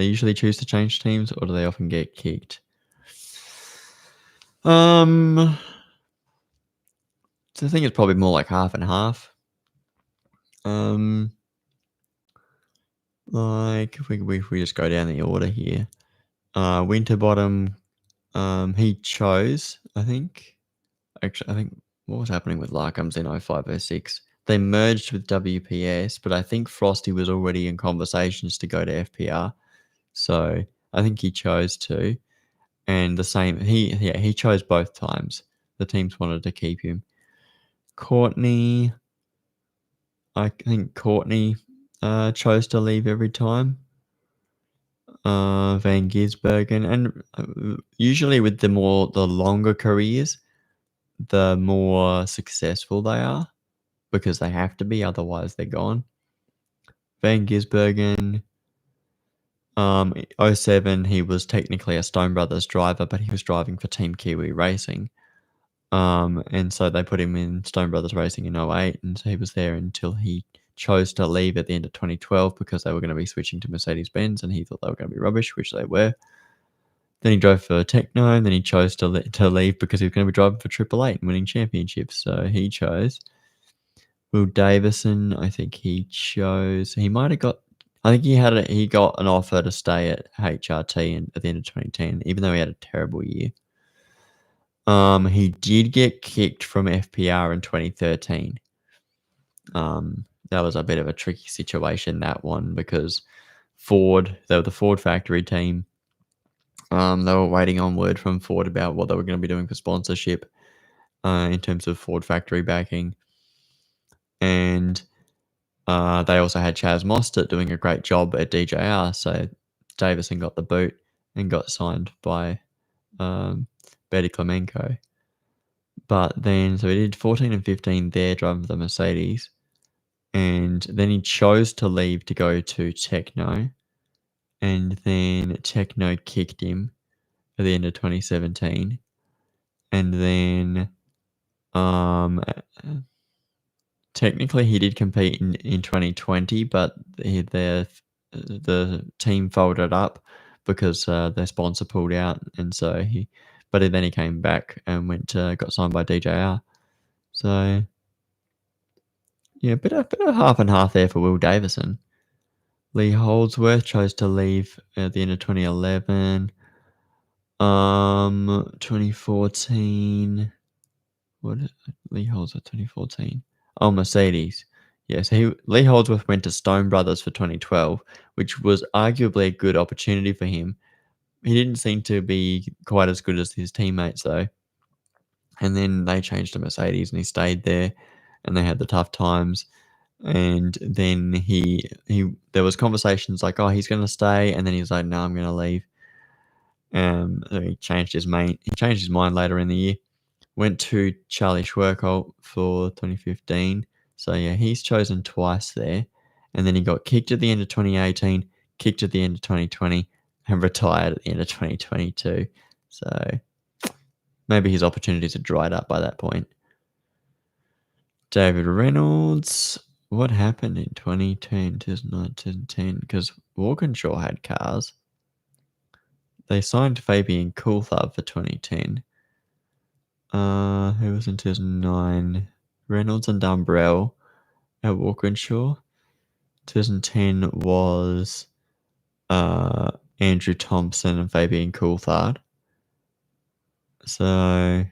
they usually choose to change teams, or do they often get kicked? So I think it's probably more like half and half. Like if we just go down the order here, Winterbottom, he chose, I think. Actually, I think what was happening with Larkham's in 0506? They merged with WPS, but I think Frosty was already in conversations to go to FPR, so I think he chose to. And the same, he chose both times. The teams wanted to keep him. Courtney, I think Courtney chose to leave every time. Van Gisbergen, and usually with the longer careers, the more successful they are, because they have to be, otherwise they're gone. Van Gisbergen, 07, he was technically a Stone Brothers driver, but he was driving for Team Kiwi Racing. And so they put him in Stone Brothers Racing in 08, and so he was there until he chose to leave at the end of 2012 because they were going to be switching to Mercedes-Benz, and he thought they were going to be rubbish, which they were. Then he drove for Techno, and then he chose to leave because he was going to be driving for Triple Eight and winning championships, so he chose. Will Davison, I think he chose. He might have got. I think he got an offer to stay at HRT at the end of 2010, even though he had a terrible year. He did get kicked from FPR in 2013. That was a bit of a tricky situation, that one, because Ford, they were the Ford factory team. They were waiting on word from Ford about what they were going to be doing for sponsorship in terms of Ford factory backing. And they also had Chaz Mostert doing a great job at DJR, so Davison got the boot and got signed by Betty Clemenco. But then, so he did 14 and 15 there driving for the Mercedes. And then he chose to leave to go to Techno. And then Techno kicked him at the end of 2017. And then technically he did compete in 2020, but the team folded up because their sponsor pulled out. And so but then he came back and got signed by DJR. So yeah, a bit of half and half there for Will Davison. Lee Holdsworth chose to leave at the end of 2011. 2014. What Lee Holdsworth 2014? Oh, Mercedes. Yeah, so Lee Holdsworth went to Stone Brothers for 2012, which was arguably a good opportunity for him. He didn't seem to be quite as good as his teammates though. And then they changed to Mercedes, and he stayed there, and they had the tough times. And then there was conversations like, oh, he's going to stay, and then he was like, no, I'm going to leave. So he changed his mind later in the year. Went to Charlie Schwerkolt for 2015. So yeah, he's chosen twice there. And then he got kicked at the end of 2018, kicked at the end of 2020, and retired at the end of 2022. So maybe his opportunities had dried up by that point. David Reynolds. What happened in 2010, 2009, 2010? Because Walkinshaw had cars. They signed Fabian Coulthard for 2010. Who was in 2009? Reynolds and Dumbrell at Walkinshaw. 2010 was Andrew Thompson and Fabian Coulthard. So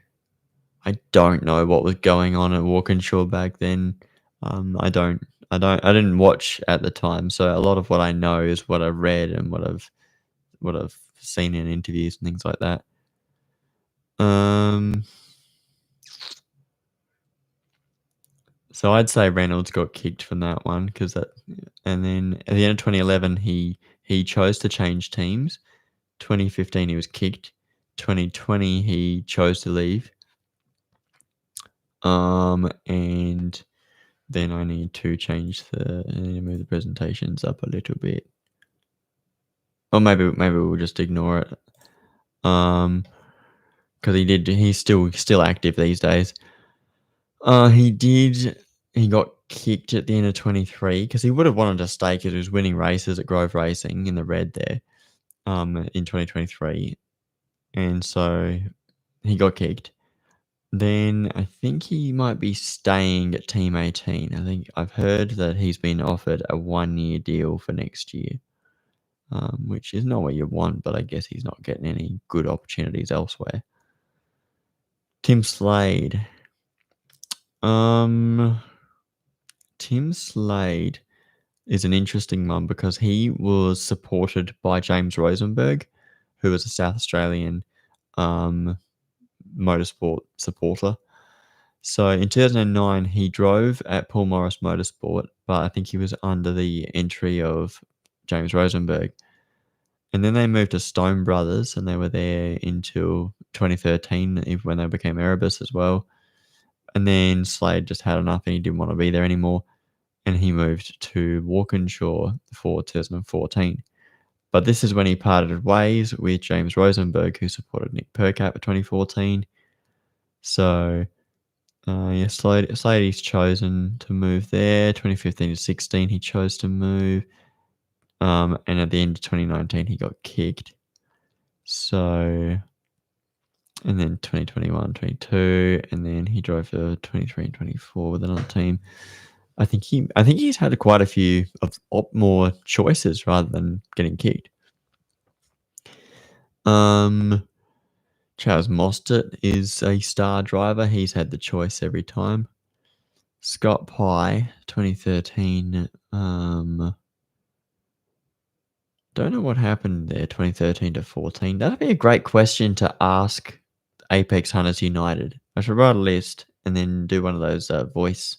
I don't know what was going on at Walkinshaw back then. I didn't watch at the time, so a lot of what I know is what I've read and what I've seen in interviews and things like that. So I'd say Reynolds got kicked from that one and then at the end of 2011 he chose to change teams. 2015 he was kicked. 2020 he chose to leave. And then I need to move the presentations up a little bit. Or maybe we'll just ignore it. Because he's still active these days. He got kicked at the end of 23 because he would have wanted to stay because he was winning races at Grove Racing in the red there. in 2023, and so he got kicked. Then I think he might be staying at Team 18. I think I've heard that he's been offered a 1-year deal for next year, which is not what you want, but I guess he's not getting any good opportunities elsewhere. Tim Slade. Tim Slade is an interesting one because he was supported by James Rosenberg, who was a South Australian motorsport supporter. So in 2009, he drove at Paul Morris Motorsport, but I think he was under the entry of James Rosenberg. And then they moved to Stone Brothers, and they were there until 2013, even when they became Erebus as well. And then Slade just had enough and he didn't want to be there anymore. And he moved to Walkinshaw for 2014. But this is when he parted ways with James Rosenberg, who supported Nick Percat for 2014. So, Slade's chosen to move there. 2015 to 16, he chose to move. And at the end of 2019, he got kicked. So, and then 2021, 22, and then he drove for 23 and 24 with another team. I think he's had quite a few more choices rather than getting kicked. Charles Mostert is a star driver. He's had the choice every time. Scott Pye, 2013. Don't know what happened there, 2013 to 14. That'd be a great question to ask Apex Hunters United. I should write a list and then do one of those voice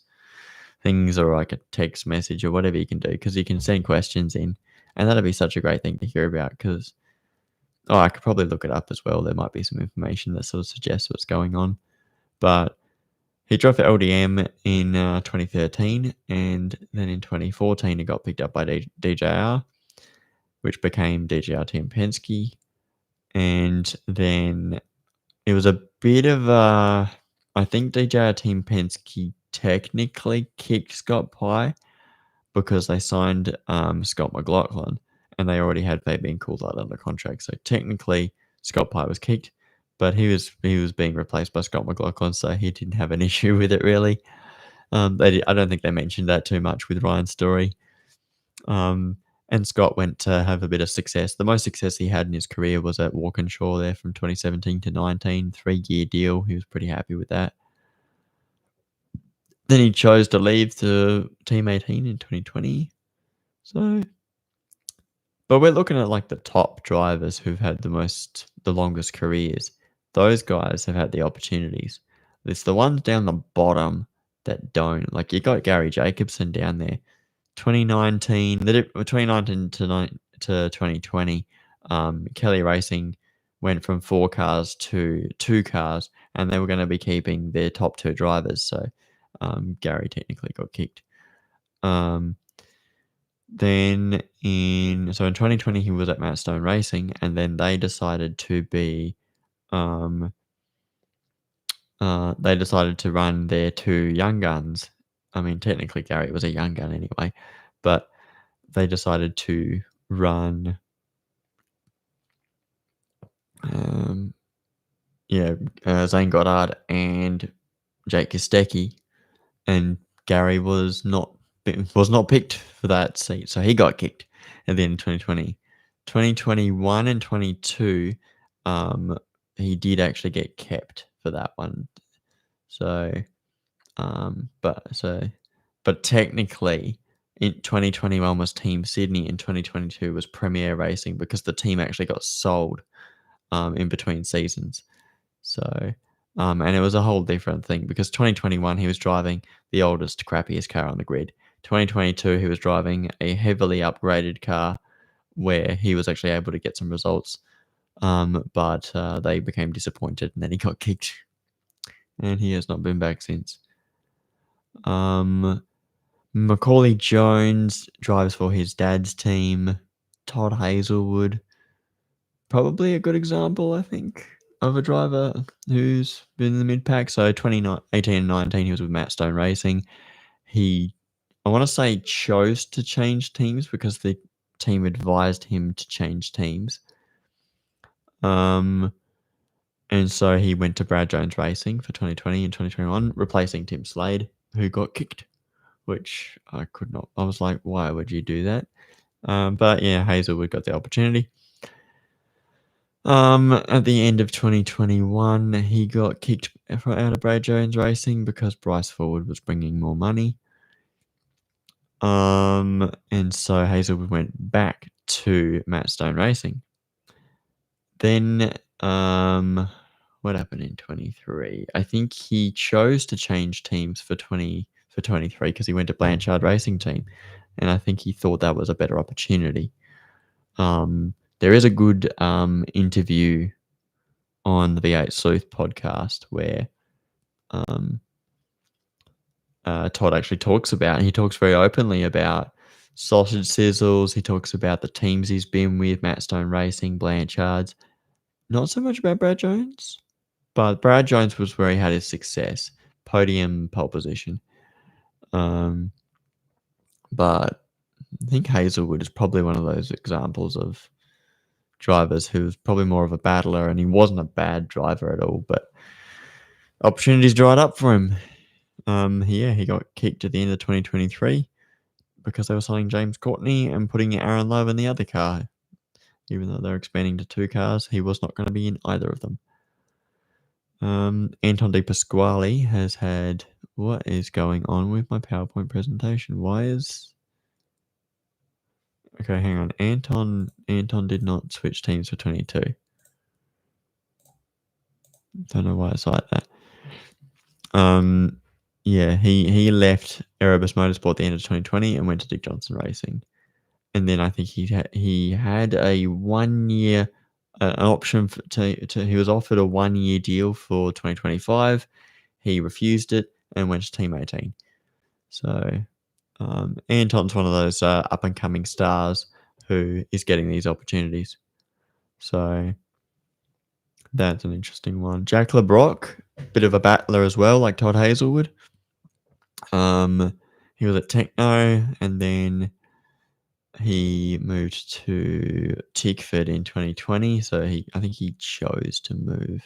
things or like a text message or whatever you can do, because you can send questions in, and that'd be such a great thing to hear about. Because I could probably look it up as well. There might be some information that sort of suggests what's going on. But he drove for LDM in 2013, and then in 2014 he got picked up by DJR, which became DJR Team Penske. And then it was a bit of a, I think DJR Team Penske technically kicked Scott Pye because they signed Scott McLaughlin, and they already had Fabian Coulthard under contract. So technically Scott Pye was kicked, but he was being replaced by Scott McLaughlin, so he didn't have an issue with it really. I don't think they mentioned that too much with Ryan's story. And Scott went to have a bit of success. The most success he had in his career was at Walkinshaw there from 2017 to 19, 3-year deal. He was pretty happy with that. Then he chose to leave to Team 18 in 2020. So, but we're looking at like the top drivers who've had the longest careers. Those guys have had the opportunities. It's the ones down the bottom that don't. Like you got Gary Jacobson down there. 2019 to 2020, Kelly Racing went from 4 cars to 2 cars, and they were going to be keeping their top 2 drivers. So Gary technically got kicked. Then in 2020 he was at Matt Stone Racing, and then they decided to be they decided to run their 2 young guns. I mean, technically Gary was a young gun anyway, but they decided to run Zane Goddard and Jake Kostecki, and Gary was not picked for that seat, so he got kicked at the end of 2020. 2021 and 22, he did actually get kept for that one. So, but technically, in 2021 was Team Sydney, and 2022 was Premier Racing because the team actually got sold in between seasons. So, and it was a whole different thing because 2021 he was driving the oldest, crappiest car on the grid. 2022 he was driving a heavily upgraded car where he was actually able to get some results, but they became disappointed and then he got kicked, and he has not been back since. Macaulay Jones drives for his dad's team. Todd Hazelwood, probably a good example, I think, of a driver who's been in the mid-pack. So 2018 and 19, he was with Matt Stone Racing. He, I want to say, chose to change teams because the team advised him to change teams. And so he went to Brad Jones Racing for 2020 and 2021, replacing Tim Slade, who got kicked, which I could not. I was like, why would you do that? But yeah, Hazelwood got the opportunity. At the end of 2021, he got kicked out of Brad Jones Racing because Bryce Forward was bringing more money. And so Hazelwood went back to Matt Stone Racing. Then, what happened in 23? I think he chose to change teams for 23 because he went to Blanchard Racing Team, and I think he thought that was a better opportunity. There is a good interview on the V8 Sleuth podcast where Todd actually talks very openly about Sausage Sizzles. He talks about the teams he's been with, Matt Stone Racing, Blanchards. Not so much about Brad Jones, but Brad Jones was where he had his success, podium, pole position. But I think Hazelwood is probably one of those examples of drivers who was probably more of a battler, and he wasn't a bad driver at all, but opportunities dried up for him. He got kicked at the end of 2023 because they were selling James Courtney and putting Aaron Love in the other car. Even though they're expanding to 2 cars, he was not going to be in either of them. Anton De Pasquale has had... What is going on with my PowerPoint presentation? Why is... Okay, hang on. Anton did not switch teams for 22. Don't know why it's like that. He left Erebus Motorsport at the end of 2020 and went to Dick Johnson Racing. And then I think he had a 1 year an option he was offered a 1 year deal for 2025. He refused it and went to Team 18. So Anton's one of those up and coming stars who is getting these opportunities. So that's an interesting one. Jack LeBrock, bit of a battler as well, like Todd Hazelwood. He was at Techno, and then he moved to Tickford in 2020. So I think he chose to move.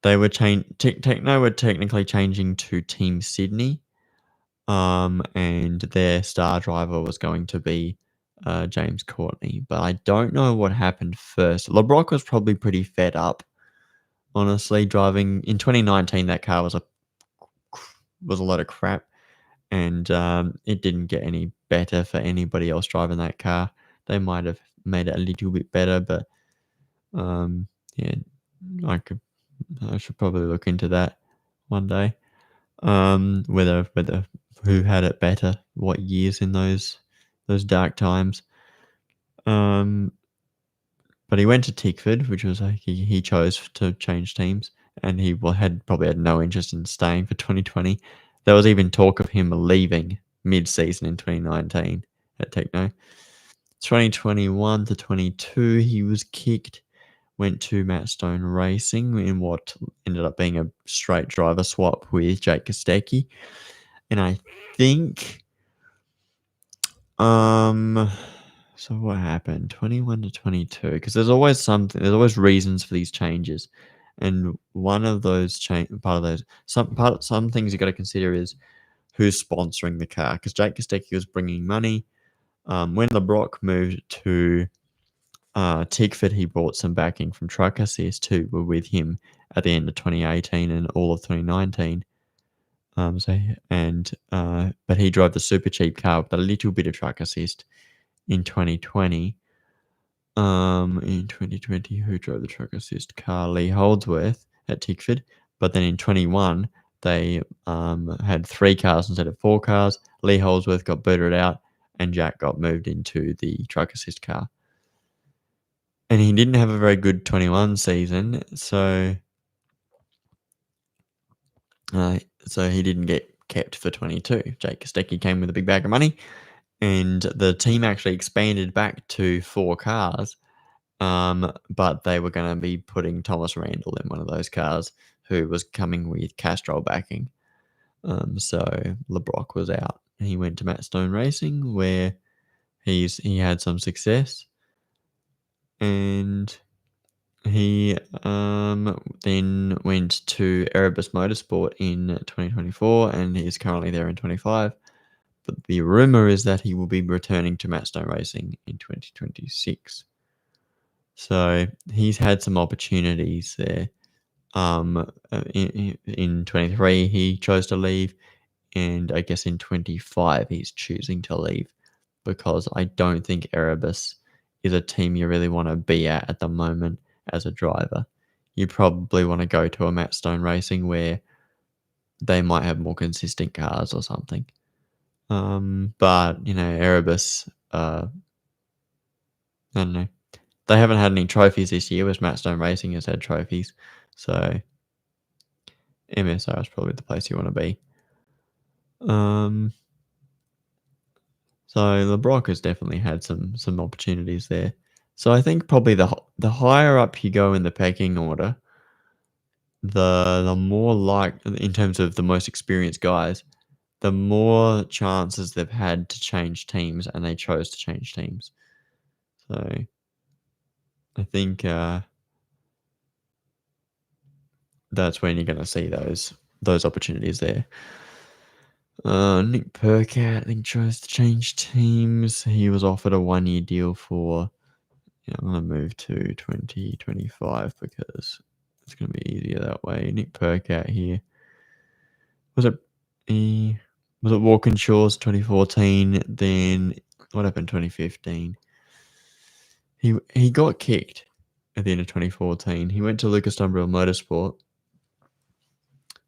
They were Techno were technically changing to Team Sydney. And their star driver was going to be James Courtney, but I don't know what happened first. LeBrock was probably pretty fed up, honestly. Driving in 2019, that car was a lot of crap, and it didn't get any better for anybody else driving that car. They might have made it a little bit better, but I should probably look into that one day. Whether who had it better, what years in those dark times. But he went to Tickford, which was he chose to change teams, and he probably had no interest in staying for 2020. There was even talk of him leaving mid-season in 2019 at Techno. 2021 to 22, he was kicked. Went to Matt Stone Racing in what ended up being a straight driver swap with Jake Kostecki. And I think, so what happened? 21 to 22, because there's always reasons for these changes. And one of those some things you got to consider is who's sponsoring the car, because Jake Kostecki was bringing money. When LeBrock moved to Tickford, he brought some backing from Truck Assist, who were with him at the end of 2018 and all of 2019. But he drove the super cheap car with a little bit of Truck Assist in 2020. In 2020, who drove the Truck Assist car? Lee Holdsworth at Tickford. But then in 21, they had 3 cars instead of 4 cars. Lee Holdsworth got booted out, and Jack got moved into the Truck Assist car. And he didn't have a very good 21 season, so he didn't get kept for 22. Jake Kostecki came with a big bag of money, and the team actually expanded back to 4 cars, but they were going to be putting Thomas Randall in one of those cars, who was coming with Castrol backing. So LeBrock was out, and he went to Matt Stone Racing, where he had some success. and he then went to Erebus Motorsport in 2024, and he's currently there in 25. But the rumor is that he will be returning to Matt Stone Racing in 2026. So he's had some opportunities there. In 23, he chose to leave, and I guess in 25, he's choosing to leave because I don't think Erebus is a team you really want to be at the moment as a driver. You probably want to go to a Matt Stone Racing where they might have more consistent cars or something. But Erebus, I don't know. They haven't had any trophies this year, whereas Matt Stone Racing has had trophies. So MSR is probably the place you want to be. So LeBrock has definitely had some opportunities there. So I think probably the higher up you go in the pecking order, the more in terms of the most experienced guys, the more chances they've had to change teams, and they chose to change teams. So I think that's when you're going to see those opportunities there. Nick Percat, I think, chose to change teams. He was offered a 1-year deal for. I'm going to move to 2025 because it's going to be easier that way. Nick Percat here. Was it Walkinshaws 2014? Then what happened 2015? He got kicked at the end of 2014. He went to Lucas Dumbrell Motorsport.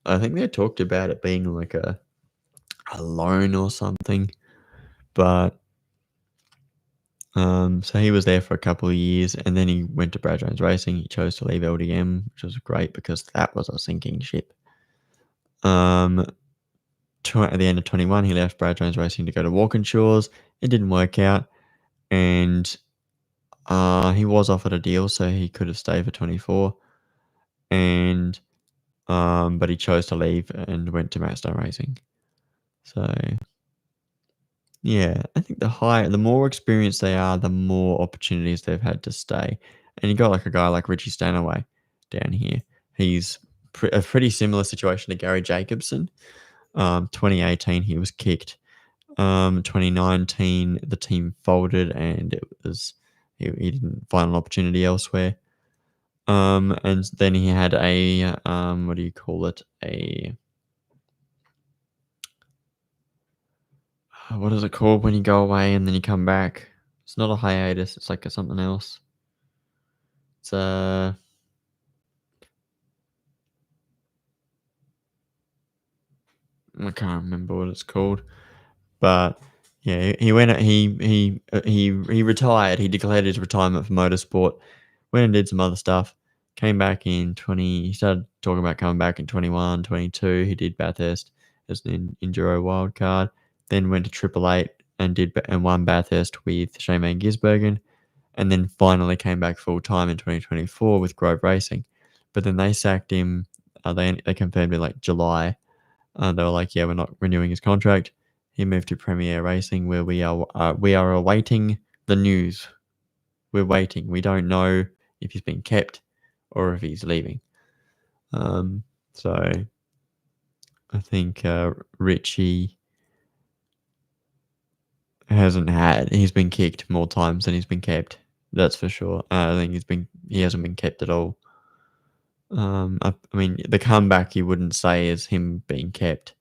I think they talked about it being like a loan or something, but so he was there for a couple of years, and then he went to Brad Jones Racing. He chose to leave LDM, which was great because that was a sinking ship. At the end of 21, he left Brad Jones Racing to go to Walkinshaws. It didn't work out, and he was offered a deal, so he could have stayed for 24, and but he chose to leave and went to Matt Stone Racing. So yeah, I think the more experienced they are, the more opportunities they've had to stay. And you got like a guy like Richie Stanaway down here. He's a pretty similar situation to Gary Jacobson. 2018, he was kicked. 2019, the team folded, and it was he didn't find an opportunity elsewhere. And then he had a what do you call it? What is it called when you go away and then you come back? It's not a hiatus. It's like something else. It's I can't remember what it's called, but yeah, he went. He retired. He declared his retirement from motorsport. Went and did some other stuff. Came back in 20. He started talking about coming back in 21, 22. He did Bathurst as an Enduro wildcard. Then went to Triple Eight and won Bathurst with Shane Van Gisbergen, and then finally came back full time in 2024 with Grove Racing. But then they sacked him. They confirmed in like July. They were like, "Yeah, we're not renewing his contract." He moved to Premier Racing, where we are awaiting the news. We're waiting. We don't know if he's been kept or if he's leaving. So I think Richie he's been kicked more times than he's been kept. That's for sure. I think he hasn't been kept at all. I mean, the comeback you wouldn't say is him being kept.